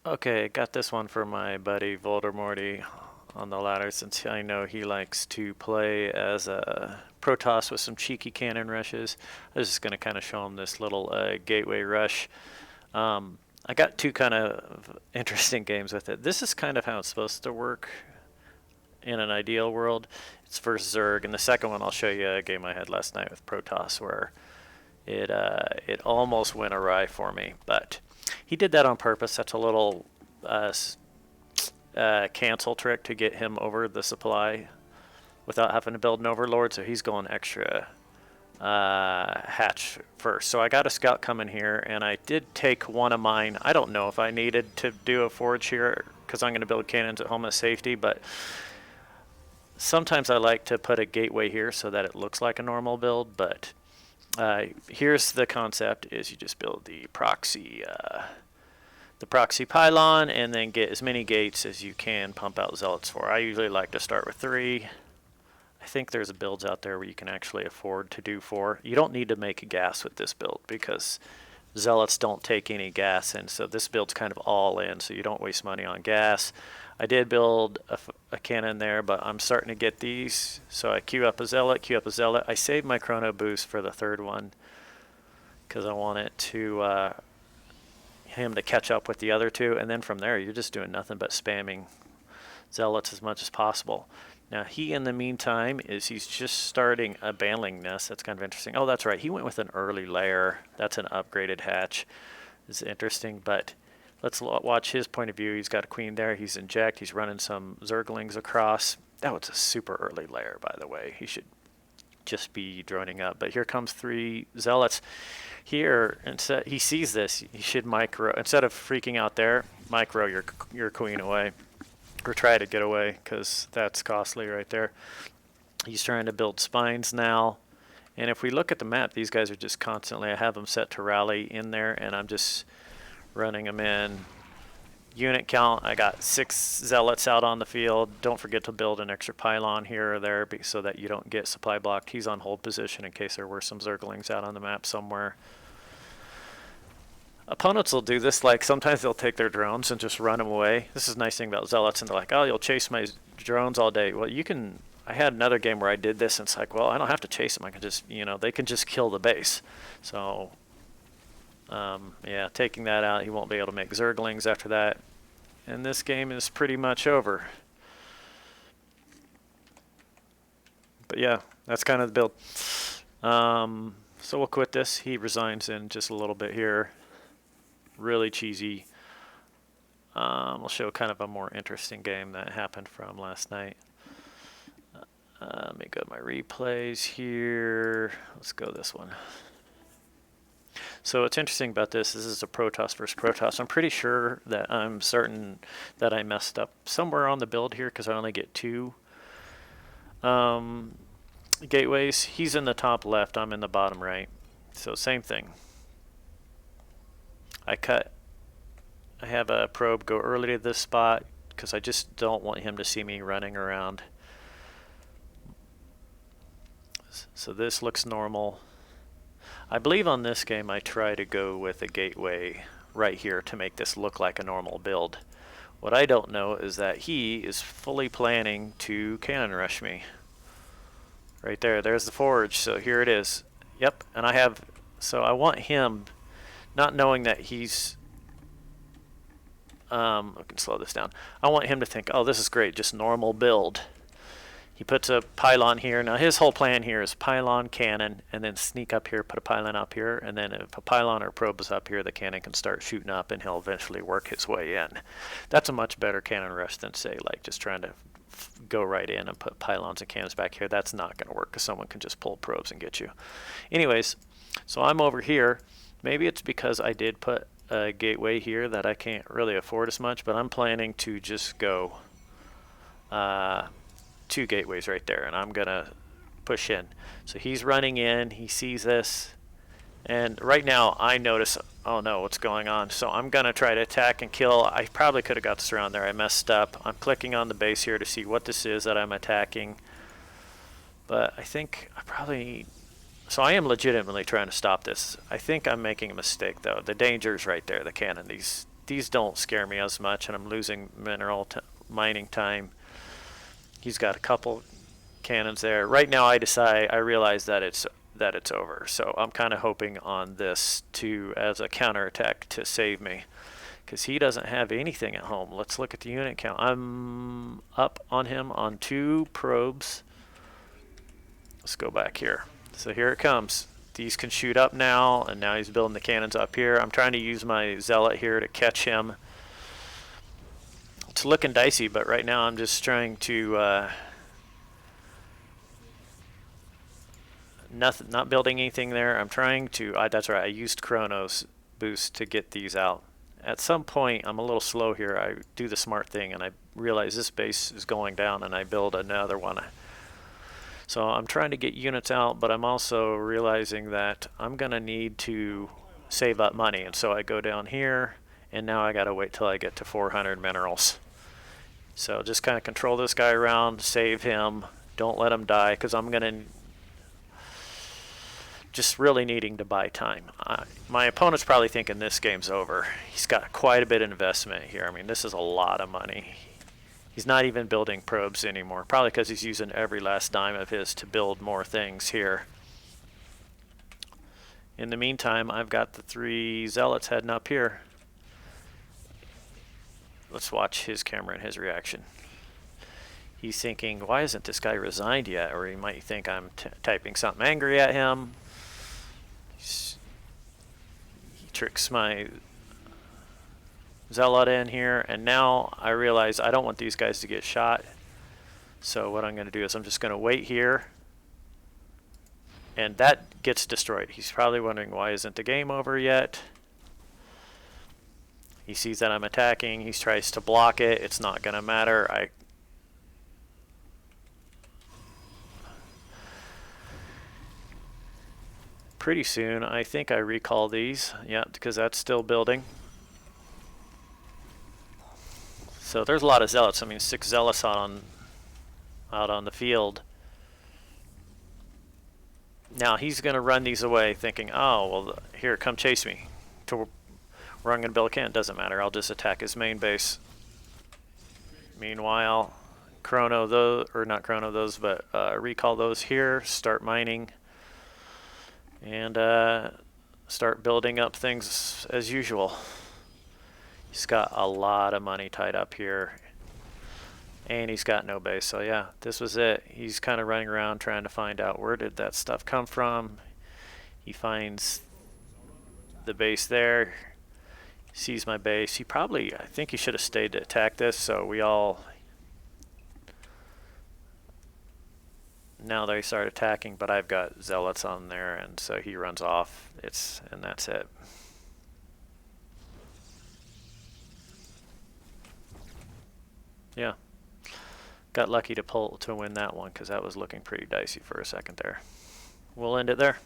Okay, got this one for my buddy Voldemorty on the ladder since I know he likes to play as a Protoss with some cheeky cannon rushes. I was just going to kind of show him this little gateway rush. I got two kind of interesting games with it. This is kind of how it's supposed to work in an ideal world. It's versus Zerg, and the second one I'll show you a game I had last night with Protoss where it almost went awry for me, but he did that on purpose. That's a little cancel trick to get him over the supply without having to build an overlord. So he's going extra hatch first. So I got a scout coming here, and I did take one of mine. I don't know if I needed to do a forge here because I'm going to build cannons at home as safety, but sometimes I like to put a gateway here so that it looks like a normal build. But here's the concept: is you just build the proxy pylon and then get as many gates as you can pump out zealots for. I usually like to start with 3. I think there's builds out there where you can actually afford to do 4. You don't need to make a gas with this build because zealots don't take any gas, and so this build's kind of all in, so you don't waste money on gas. I did build a cannon there, but I'm starting to get these, so I queue up a zealot, I saved my chrono boost for the third one because I want it to him to catch up with the other two, and then from there you're just doing nothing but spamming zealots as much as possible. Now he, in the meantime, he's just starting a baneling nest. That's kind of interesting. Oh, that's right. He went with an early layer. That's an upgraded hatch. It's interesting, but let's watch his point of view. He's got a queen there. He's inject. He's running some zerglings across. That was a super early layer, by the way. He should just be droning up. But here comes 3 zealots. Here, instead, he sees this. He should micro, instead of freaking out there, micro your queen away. Or try to get away, because that's costly right there. He's trying to build spines now. And if we look at the map, these guys are just constantly, I have them set to rally in there, and I'm just running them in. Unit count, I got 6 zealots out on the field. Don't forget to build an extra pylon here or there so that you don't get supply blocked. He's on hold position in case there were some zerglings out on the map somewhere. Opponents will do this, like sometimes they'll take their drones and just run them away. This is a nice thing about zealots, and they're like, oh, you'll chase my drones all day. Well, you can, I had another game where I did this, and it's like, well, I don't have to chase them. I can just, they can just kill the base. So, yeah, taking that out, he won't be able to make zerglings after that. And this game is pretty much over. But yeah, that's kind of the build. So we'll quit this. He resigns in just a little bit here. Really cheesy. We'll show kind of a more interesting game that happened from last night. Let me go to my replays here. Let's go this one. So what's interesting about this is a Protoss versus Protoss. I'm pretty sure that I'm certain that I messed up somewhere on the build here because I only get 2 gateways. He's in the top left, I'm in the bottom right. So same thing. I have a probe go early to this spot because I just don't want him to see me running around. So this looks normal. I believe on this game I try to go with a gateway right here to make this look like a normal build. What I don't know is that he is fully planning to cannon rush me. Right there, there's the forge, so here it is. Yep, and so I want him, not knowing that he's, I can slow this down. I want him to think, oh, this is great, just normal build. He puts a pylon here. Now his whole plan here is pylon, cannon, and then sneak up here, put a pylon up here, and then if a pylon or probe is up here, the cannon can start shooting up and he'll eventually work his way in. That's a much better cannon rush than, say, like just trying to go right in and put pylons and cannons back here. That's not going to work because someone can just pull probes and get you. Anyways, so I'm over here. Maybe it's because I did put a gateway here that I can't really afford as much, but I'm planning to just go 2 gateways right there, and I'm gonna push in. So he's running in, he sees this, and right now I notice, oh no, what's going on? So I'm gonna try to attack and kill. I probably could have got this around there. I messed up. I'm clicking on the base here to see what this is that I'm attacking, but I think I probably, so I am legitimately trying to stop this. I think I'm making a mistake though. The danger's right there, the cannon. These these don't scare me as much, and I'm losing mineral mining time. He's got a couple cannons there. Right now I realize that it's over. So I'm kind of hoping on this to as a counterattack to save me, because he doesn't have anything at home. Let's look at the unit count. I'm up on him on 2 probes. Let's go back here. So here it comes. These can shoot up now, and now he's building the cannons up here. I'm trying to use my zealot here to catch him. It's looking dicey, but right now I'm just trying to not building anything there. I'm trying to, that's right, I used Chronos boost to get these out. At some point, I'm a little slow here. I do the smart thing, and I realize this base is going down, and I build another one. So I'm trying to get units out, but I'm also realizing that I'm going to need to save up money. And so I go down here, and now I got to wait till I get to 400 minerals. So just kind of control this guy around, save him, don't let him die, because I'm going to just really needing to buy time. My opponent's probably thinking this game's over. He's got quite a bit of investment here. I mean, this is a lot of money. He's not even building probes anymore, probably because he's using every last dime of his to build more things here. In the meantime, I've got the 3 zealots heading up here. Let's watch his camera and his reaction. He's thinking, why isn't this guy resigned yet? Or he might think I'm typing something angry at him. He tricks my zealot in here, and now I realize I don't want these guys to get shot. So what I'm going to do is I'm just going to wait here, and that gets destroyed. He's probably wondering, why isn't the game over yet? He sees that I'm attacking. He tries to block it. It's not going to matter. Pretty soon, I think I recall these. Yeah, because that's still building. So there's a lot of zealots. I mean, 6 zealots out on the field. Now he's going to run these away, thinking, "Oh, well, here, come chase me to where I'm going to build a cannon. Doesn't matter. I'll just attack his main base." Meanwhile, chrono those, or not chrono those, but recall those here. Start mining. And start building up things as usual. He's got a lot of money tied up here, and he's got no base. So yeah, this was it. He's kind of running around trying to find out where did that stuff come from. He finds the base there, sees my base. I think he should have stayed to attack this, so we all, now they start attacking, but I've got zealots on there, and so he runs off. And that's it. Yeah, got lucky to win that one, because that was looking pretty dicey for a second there. We'll end it there.